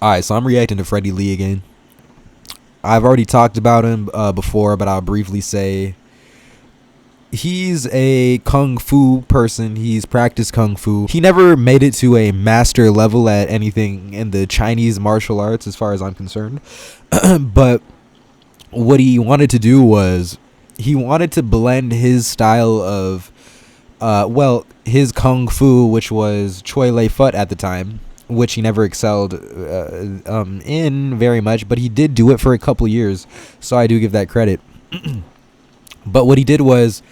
Alright, so I'm reacting to Freddie Lee again. I've already talked about him before, but I'll briefly say he's a kung fu person. He's practiced kung fu. He never made it to a master level at anything in the Chinese martial arts as far as I'm concerned. But what he wanted to do was he wanted to blend his style of his kung fu, which was Choi Lei Fut at the time, which he never excelled in very much, but he did do it for a couple years, so I do give that credit. But what he did was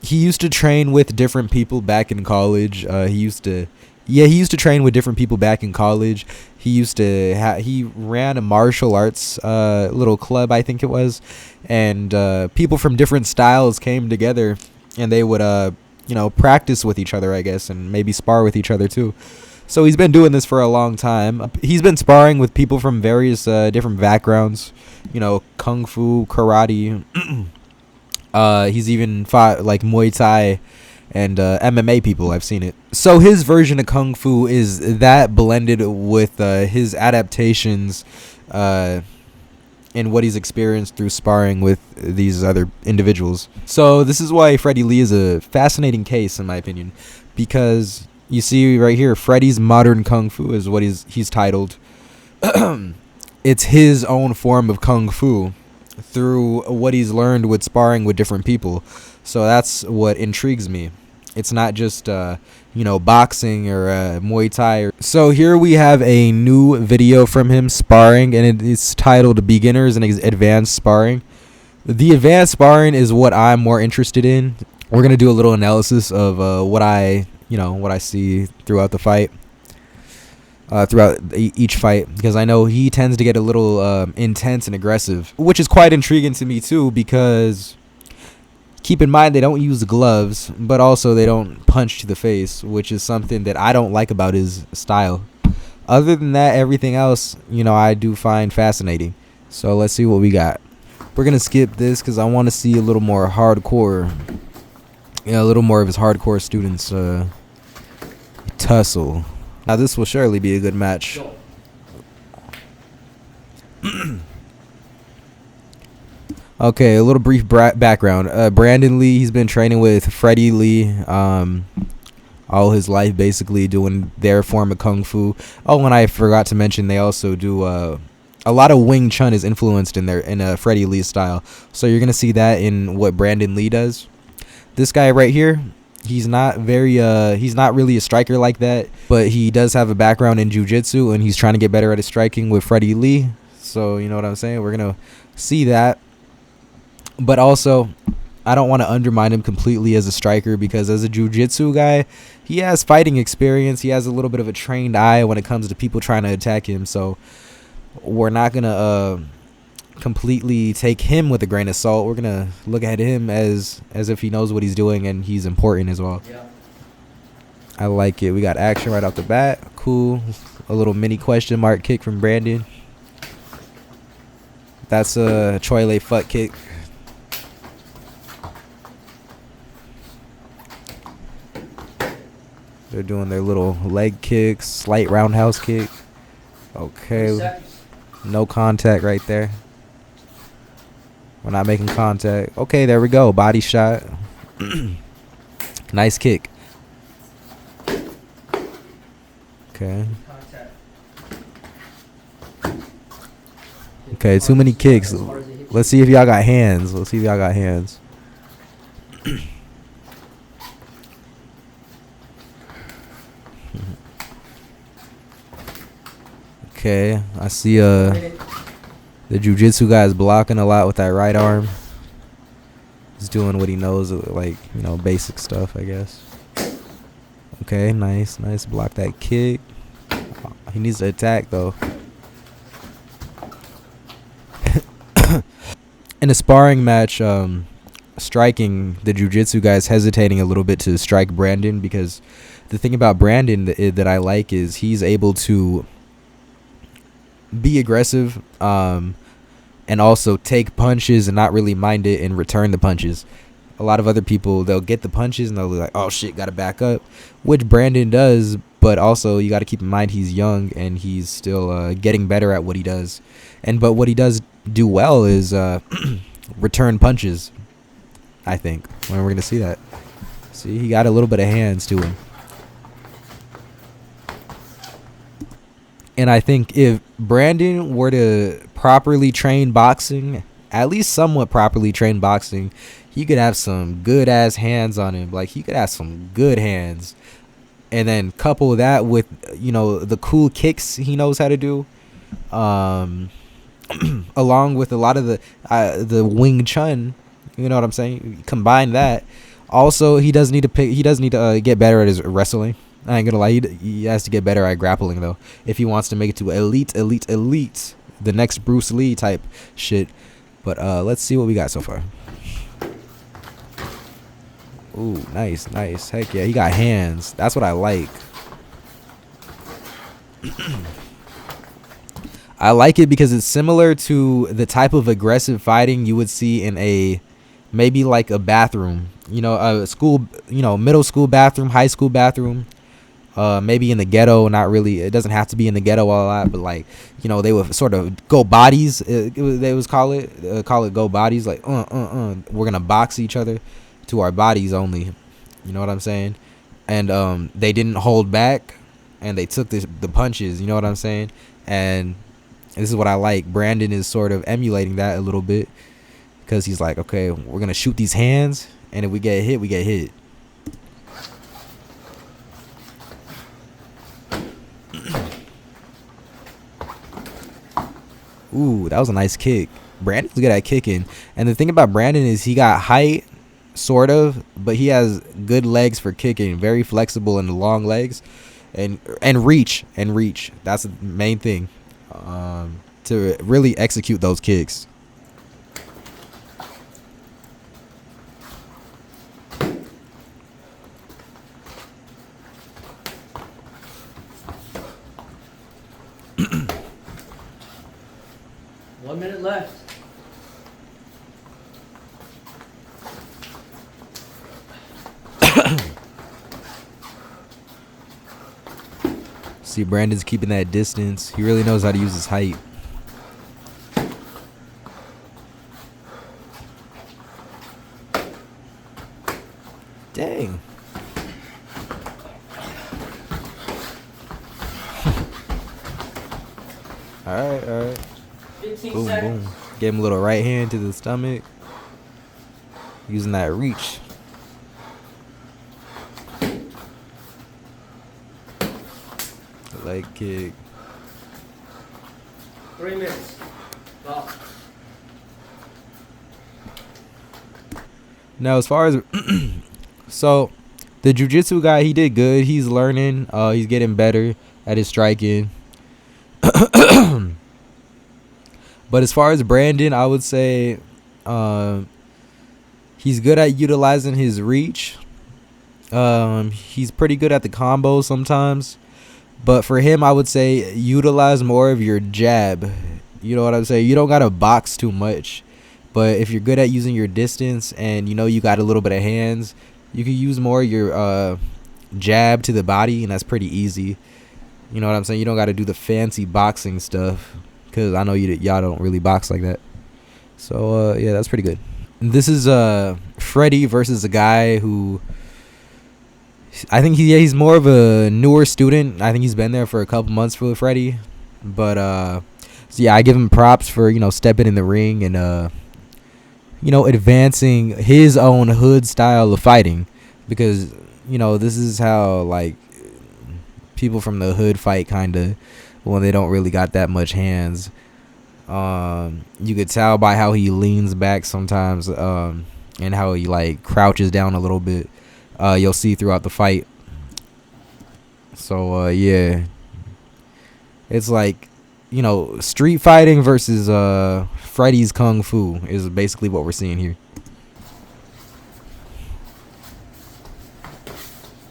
he used to train with different people back in college. He used to train with different people back in college. He ran a martial arts little club, I think it was, and people from different styles came together, and they would practice with each other, I guess, and maybe spar with each other too. So he's been doing this for a long time. He's been sparring with people from various different backgrounds, kung fu, karate. He's even fought like Muay Thai and MMA people. I've seen it. So his version of kung fu is that blended with his adaptations and what he's experienced through sparring with these other individuals. So this is why Freddie Lee is a fascinating case, in my opinion, because you see right here, Freddie's Modern Kung Fu is what he's titled. It's his own form of kung fu through what he's learned with sparring with different people. So that's what intrigues me. It's not just boxing or Muay Thai. So here we have a new video from him sparring, and it's titled Beginners and Advanced Sparring. The advanced sparring is what I'm more interested in. We're gonna do a little analysis of what I see throughout the fight, throughout each fight, because I know he tends to get a little intense and aggressive, which is quite intriguing to me too, because keep in mind they don't use gloves, but also they don't punch to the face, which is something that I don't like about his style. Other than that, everything else, I do find fascinating. So let's see what we got. We're going to skip this because I want to see a little more hardcore, a little more of his hardcore students tussle. Now this will surely be a good match. Okay, a little brief background. Brandon Lee, he's been training with Freddie Lee all his life, basically doing their form of kung fu. Oh, and I forgot to mention they also do a lot of Wing Chun is influenced in Freddie Lee's style. So you're gonna see that in what Brandon Lee does. This guy right here, he's not really a striker like that, but he does have a background in jiu-jitsu, and he's trying to get better at his striking with Freddie Lee. So you know what I'm saying? We're gonna see that. But also, I don't want to undermine him completely as a striker, because as a jiu-jitsu guy, he has fighting experience. He has a little bit of a trained eye when it comes to people trying to attack him. So we're not going to completely take him with a grain of salt. We're going to look at him as if he knows what he's doing, and he's important as well. Yeah. I like it. We got action right off the bat. Cool. A little mini question mark kick from Brandon. That's a Choi Lei Fut kick. They're doing their little leg kicks, slight roundhouse kick. Okay. No contact right there. We're not making contact. Okay, there we go. Body shot. Nice kick. Okay. Okay, too many kicks. Let's see if y'all got hands. Okay, I see the jiu-jitsu guy is blocking a lot with that right arm. He's doing what he knows, like, basic stuff, I guess. Okay, nice. Block that kick. He needs to attack, though. In a sparring match, striking, the jiu-jitsu guy is hesitating a little bit to strike Brandon, because the thing about Brandon that I like is he's able to be aggressive and also take punches and not really mind it and return the punches. A lot of other people, they'll get the punches and they'll be like, oh shit, gotta back up, which Brandon does, but also you got to keep in mind he's young and he's still getting better at what he does. But what he does do well is return punches, I think. When we're going to see that. See, he got a little bit of hands to him. And I think if Brandon were to properly train boxing, at least somewhat properly train boxing, he could have some good ass hands on him. Like, he could have some good hands. And then couple that with, the cool kicks he knows how to do. Along with a lot of the Wing Chun, you know what I'm saying? Combine that. Also, he does need to get better at his wrestling. I ain't gonna lie, he has to get better at grappling though, if he wants to make it to elite, the next Bruce Lee type shit. But let's see what we got so far. Ooh, nice. Heck yeah, he got hands. That's what I like. I like it because it's similar to the type of aggressive fighting you would see in maybe like a bathroom, a school, middle school bathroom, high school bathroom. Maybe in the ghetto, not really. It doesn't have to be in the ghetto a lot, but like, they would sort of go bodies. They would call it go bodies. Like, we're gonna box each other to our bodies only. You know what I'm saying? And they didn't hold back, and they took the punches. You know what I'm saying? And this is what I like. Brandon is sort of emulating that a little bit, because he's like, okay, we're gonna shoot these hands, and if we get hit, we get hit. Ooh, that was a nice kick. Brandon's good at kicking. And the thing about Brandon is he got height, sort of, but he has good legs for kicking. Very flexible in the long legs. And reach. That's the main thing. To really execute those kicks. Left. See, Brandon's keeping that distance. He really knows how to use his height. Dang. All right. 15 Boom, seconds. boom. Gave him a little right hand to the stomach. Using that reach. Leg kick. 3 minutes. Go. Now, as far as... so, the jiu-jitsu guy, he did good. He's learning. He's getting better at his striking. But as far as Brandon, I would say he's good at utilizing his reach. He's pretty good at the combos sometimes. But for him, I would say utilize more of your jab. You know what I'm saying? You don't got to box too much. But if you're good at using your distance and you got a little bit of hands, you can use more of your jab to the body, and that's pretty easy. You know what I'm saying? You don't got to do the fancy boxing stuff. Because I know y'all don't really box like that. So, yeah, that's pretty good. This is Freddie versus a guy who... I think he's more of a newer student. I think he's been there for a couple months for Freddie. But, so yeah, I give him props for, stepping in the ring and, advancing his own hood style of fighting. Because, this is how, like, people from the hood fight, kind of, when they don't really got that much hands. You could tell by how he leans back sometimes, and how he like crouches down a little bit. You'll see throughout the fight. So yeah, it's like street fighting versus Freddy's Kung Fu is basically what we're seeing here.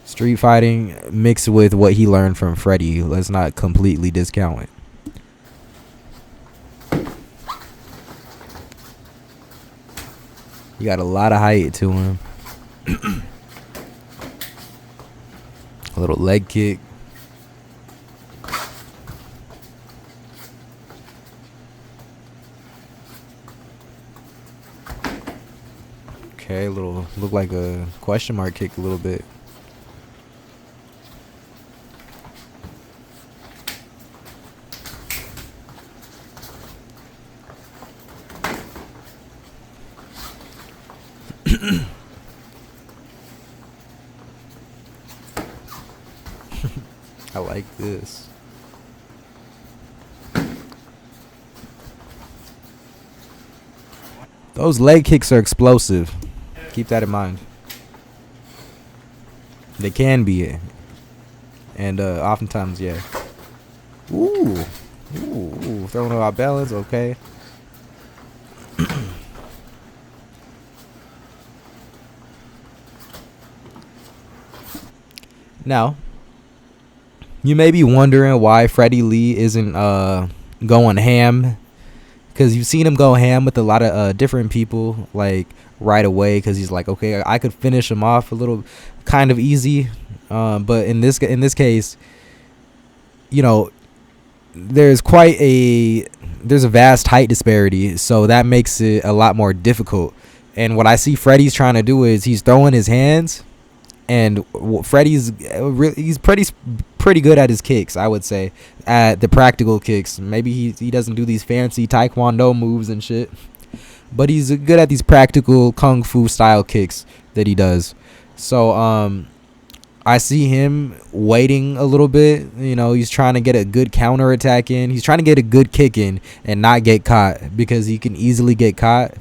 Street fighting mixed with what he learned from Freddie. Let's not completely discount it. He got a lot of height to him. A little leg kick. Okay, little look like a question mark kick a little bit. I like this. Those leg kicks are explosive. Keep that in mind. They can be. And oftentimes, yeah. Ooh. Ooh. Throwing out balance. Okay. Now, you may be wondering why Freddie Lee isn't going ham, because you've seen him go ham with a lot of different people like right away, because he's like, okay, I could finish him off a little kind of easy, but in this case, you know, there's a vast height disparity, so that makes it a lot more difficult. And what I see Freddie's trying to do is he's throwing his hands, and Freddie's he's pretty good at his kicks, I would say, at the practical kicks. Maybe he doesn't do these fancy taekwondo moves and shit, but he's good at these practical kung fu style kicks that he does. So I see him waiting a little bit. You know, he's trying to get a good counter attack in. He's trying to get a good kick in and not get caught, because he can easily get caught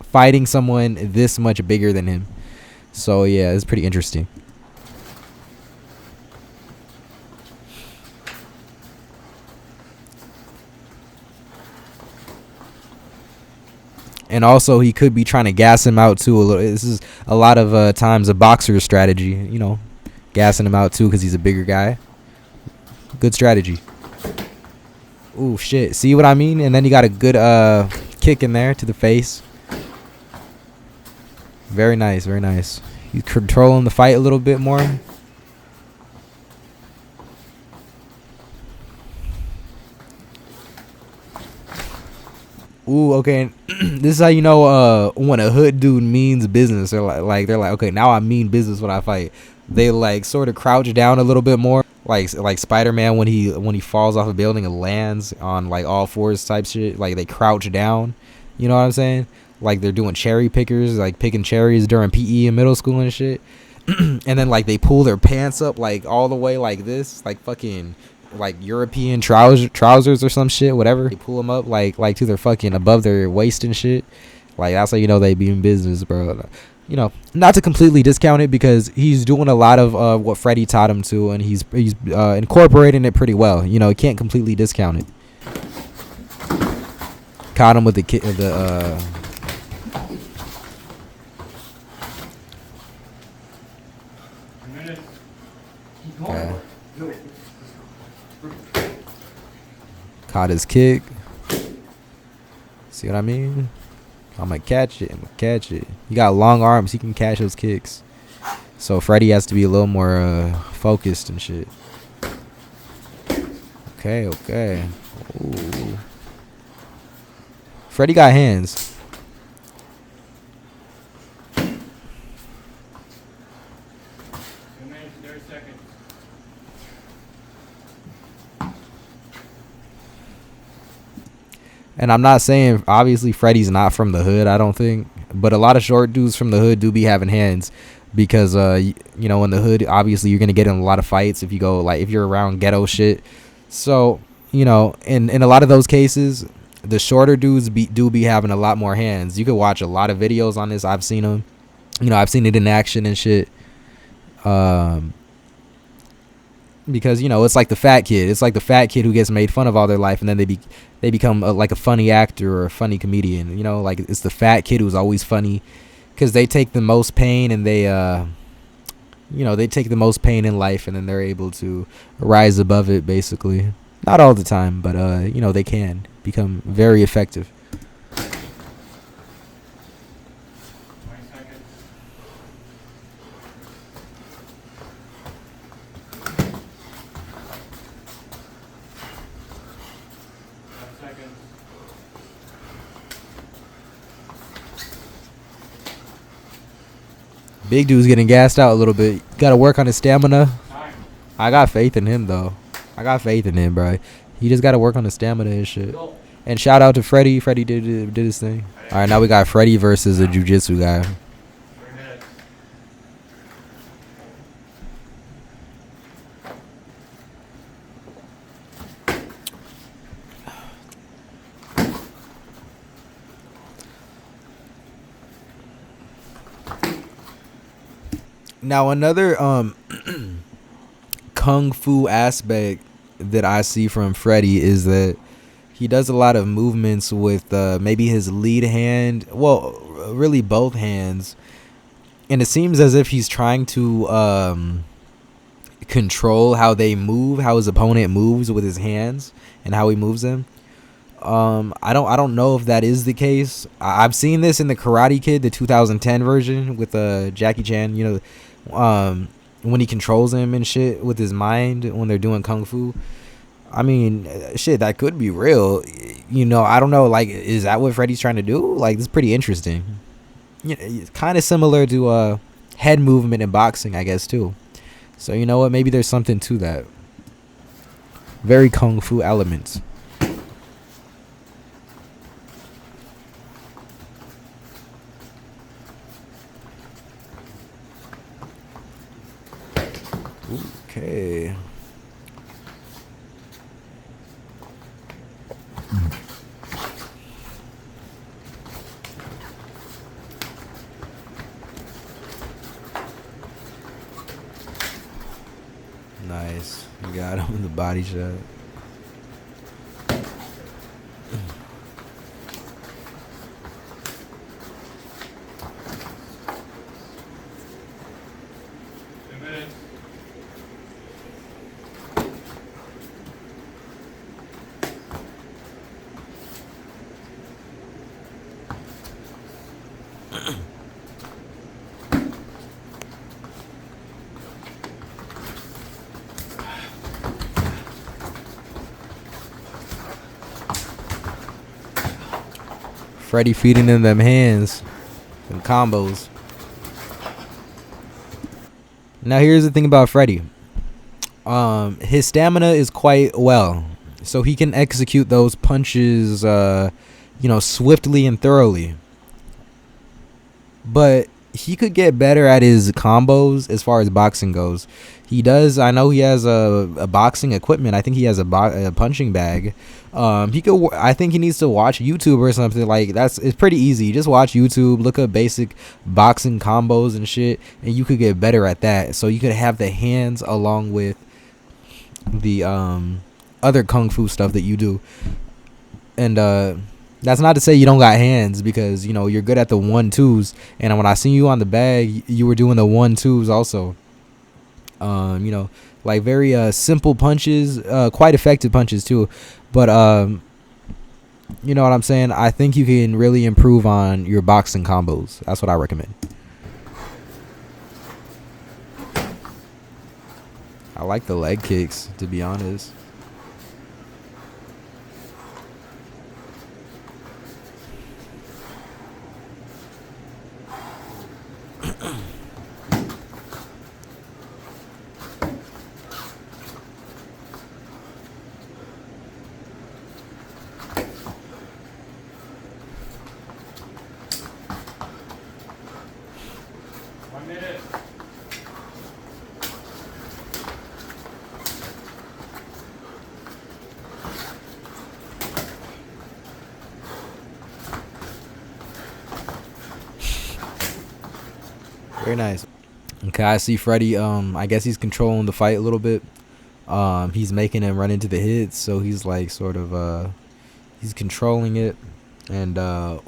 fighting someone this much bigger than him. So yeah, it's pretty interesting. And also, he could be trying to gas him out too a little. This is a lot of times a boxer's strategy, you know, gassing him out too because he's a bigger guy. Good strategy. Ooh, shit. See what I mean? And then you got a good kick in there to the face. Very nice, very nice. He's controlling the fight a little bit more. Ooh, okay. This is how you know when a hood dude means business. They're like, okay, now I mean business when I fight. They like sort of crouch down a little bit more, like Spider-Man when he falls off a building and lands on like all fours type shit. Like they crouch down. You know what I'm saying? Like they're doing cherry pickers, like picking cherries during PE in middle school and shit. And then like they pull their pants up like all the way like this, like fucking like European trousers or some shit, whatever. They pull them up like to their fucking above their waist and shit. Like that's how you know they be in business, bro. You know, not to completely discount it, because he's doing a lot of what Freddie taught him to, and he's incorporating it pretty well. You know, you can't completely discount it. Caught him with the okay. Caught his kick. See what I mean? I'm gonna catch it. He got long arms. He can catch those kicks. So Freddie has to be a little more focused and shit. Okay. Ooh. Freddie got hands. And I'm not saying, obviously, Freddie's not from the hood, I don't think. But a lot of short dudes from the hood do be having hands. Because, you know, in the hood, obviously, you're going to get in a lot of fights if you go, like, if you're around ghetto shit. So, you know, in a lot of those cases, the shorter dudes do be having a lot more hands. You could watch a lot of videos on this. I've seen them. You know, I've seen it in action and shit. Because, you know, it's like the fat kid. It's like the fat kid who gets made fun of all their life, and then they become like a funny actor or a funny comedian. You know, like it's the fat kid who's always funny, because they take the most pain, and they you know, they take the most pain in life, and then they're able to rise above it, basically. Not all the time, but you know, they can become very effective. Big dude's getting gassed out a little bit. Got to work on his stamina. I got faith in him, though. I got faith in him, bro. He just got to work on his stamina and shit. And shout out to Freddie. Freddie did his thing. All right, now we got Freddie versus a jiu-jitsu guy. Now another kung fu aspect that I see from Freddie is that he does a lot of movements with maybe his lead hand, well, really both hands, and it seems as if he's trying to control how they move, how his opponent moves with his hands, and how he moves them. I don't know if that is the case. I've seen this in the Karate Kid, the 2010 version with Jackie Chan. You know, when he controls him and shit with his mind when they're doing kung fu. I mean, shit, that could be real. You know, I don't know. Like, is that what Freddie's trying to do? Like, this is pretty interesting. Yeah, it's kind of similar to head movement in boxing, I guess, too. So you know what? Maybe there's something to that. Very kung fu elements. Okay. Nice. You got him in the body shot. Freddie feeding in them hands and combos. Now here's the thing about Freddie. His stamina is quite well, so he can execute those punches, swiftly and thoroughly. But he could get better at his combos as far as boxing goes. He does. I know he has a boxing equipment. I think he has a punching bag. He could. I think he needs to watch YouTube or something like that's. It's pretty easy. Just watch YouTube, look up basic boxing combos and shit, and you could get better at that. So you could have the hands along with the other kung fu stuff that you do. And that's not to say you don't got hands, because you know you're good at the 1-2s. And when I seen you on the bag, you were doing the 1-2s also. Like very simple punches, quite effective punches too. But you know what I'm saying? I think you can really improve on your boxing combos. That's what I recommend. I like the leg kicks, to be honest. Very nice. Okay, I see Freddie. I guess he's controlling the fight a little bit. He's making him run into the hits, so he's like sort of he's controlling it and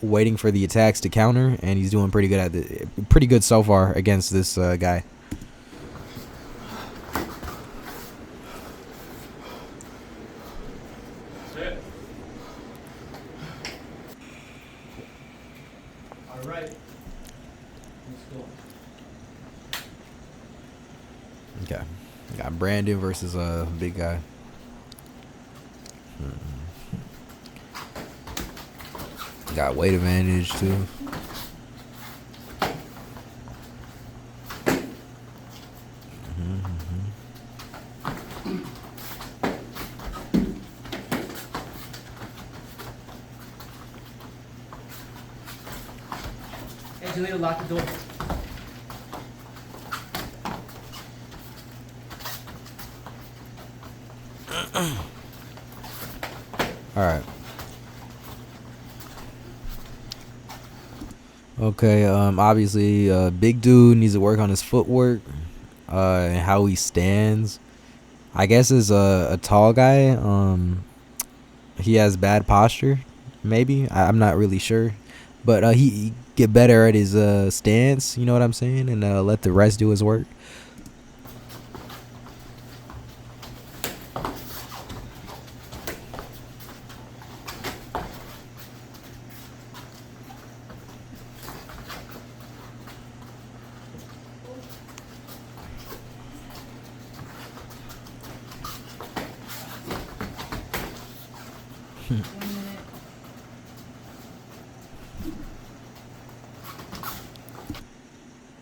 waiting for the attacks to counter, and he's doing pretty good so far against this guy. All right. Let's go. Okay, got Brandon versus a big guy. Got weight advantage too. you later. Lock the door. All right. Okay. Obviously, big dude needs to work on his footwork, and how he stands. I guess as a tall guy, he has bad posture. Maybe I'm not really sure, but he get better at his stance. You know what I'm saying, and let the rest do his work.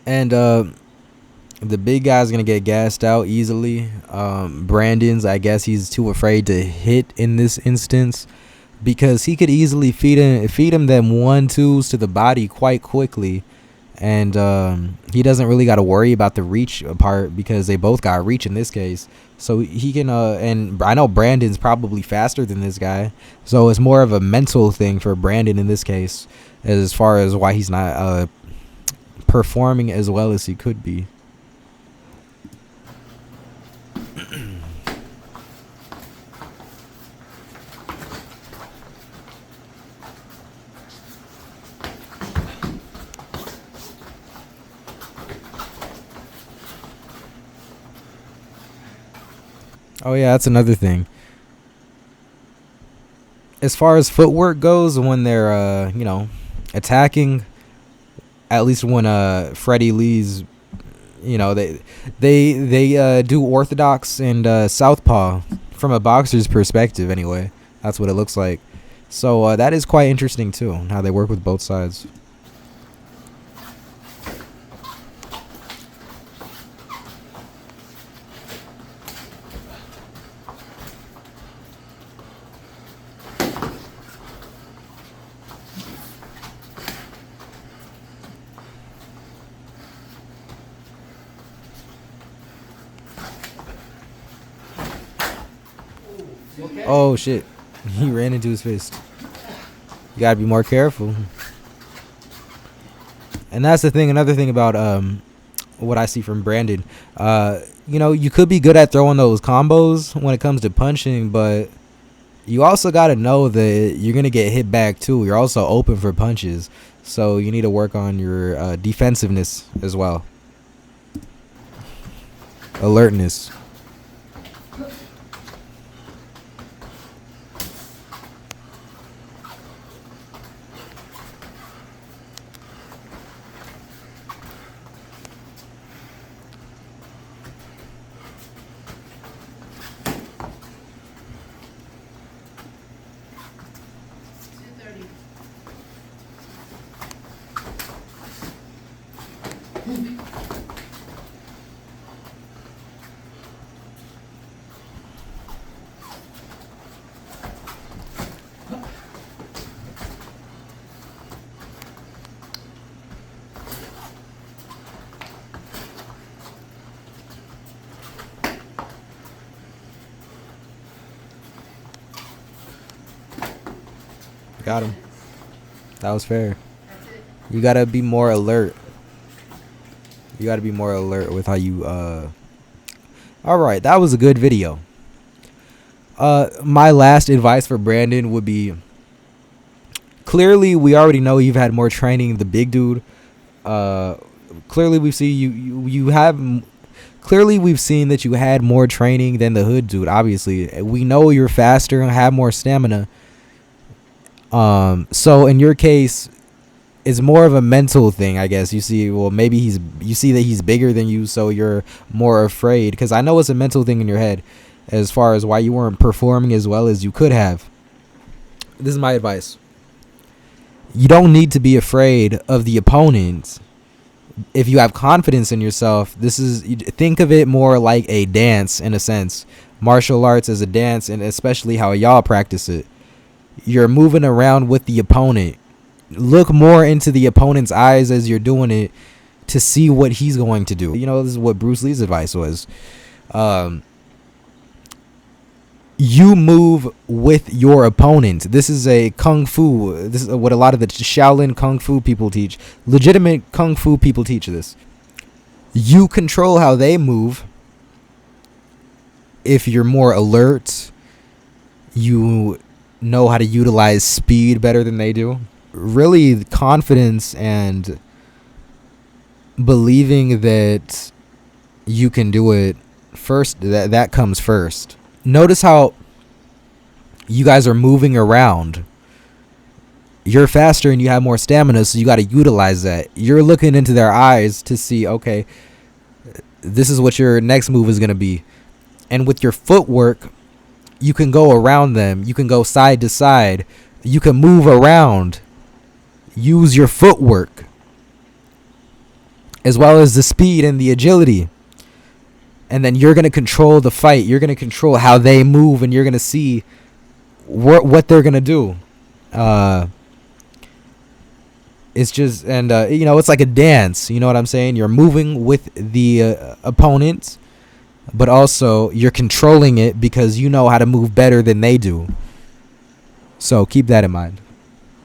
And the big guy's gonna get gassed out easily. Brandon's, I guess he's too afraid to hit in this instance because he could easily feed him them 1-2s to the body quite quickly, and he doesn't really got to worry about the reach part because they both got reach in this case. So he can and I know Brandon's probably faster than this guy, so it's more of a mental thing for Brandon in this case, as far as why he's not performing as well as he could be. Oh yeah, that's another thing. As far as footwork goes, when they're attacking, at least when Freddie Lee's, they do orthodox and southpaw from a boxer's perspective anyway. That's what it looks like. So that is quite interesting too, how they work with both sides. Okay. Oh shit, he ran into his fist. You gotta be more careful. And that's the thing. Another thing about what I see from Brandon, you could be good at throwing those combos when it comes to punching, but you also got to know that you're gonna get hit back too. You're also open for punches, so you need to work on your defensiveness as well. Alertness. Got him. That was fair. You gotta be more alert. You gotta be more alert with how you Alright, that was a good video. My last advice for Brandon would be, clearly we already know you've had more training than the big dude. Clearly we've seen that you had more training than the hood dude. Obviously, we know you're faster and have more stamina. So in your case, it's more of a mental thing, I guess. You see, well, maybe you see that he's bigger than you, so you're more afraid. Because I know it's a mental thing in your head, as far as why you weren't performing as well as you could have. This is my advice. You don't need to be afraid of the opponent. If you have confidence in yourself, think of it more like a dance in a sense. Martial arts is a dance, and especially how y'all practice it. You're moving around with the opponent. look more into the opponent's eyes as you're doing it to see what he's going to do. This is what Bruce Lee's advice was. You move with your opponent. This is a kung fu. This is what a lot of the Shaolin kung fu people teach. Legitimate kung fu people teach this. You control how they move. If you're more alert, you know how to utilize speed better than they do. Really, confidence and believing that you can do it first, that comes first. Notice how you guys are moving around. You're faster and you have more stamina, so you got to utilize that. You're looking into their eyes to see, okay, this is what your next move is going to be. And with your footwork, you can go around them. You can go side to side. You can move around. Use your footwork, as well as the speed and the agility. And then you're going to control the fight. You're going to control how they move, and you're going to see what they're going to do. It's just, and, it's like a dance. You know what I'm saying? You're moving with the opponent, but also you're controlling it because you know how to move better than they do. So keep that in mind.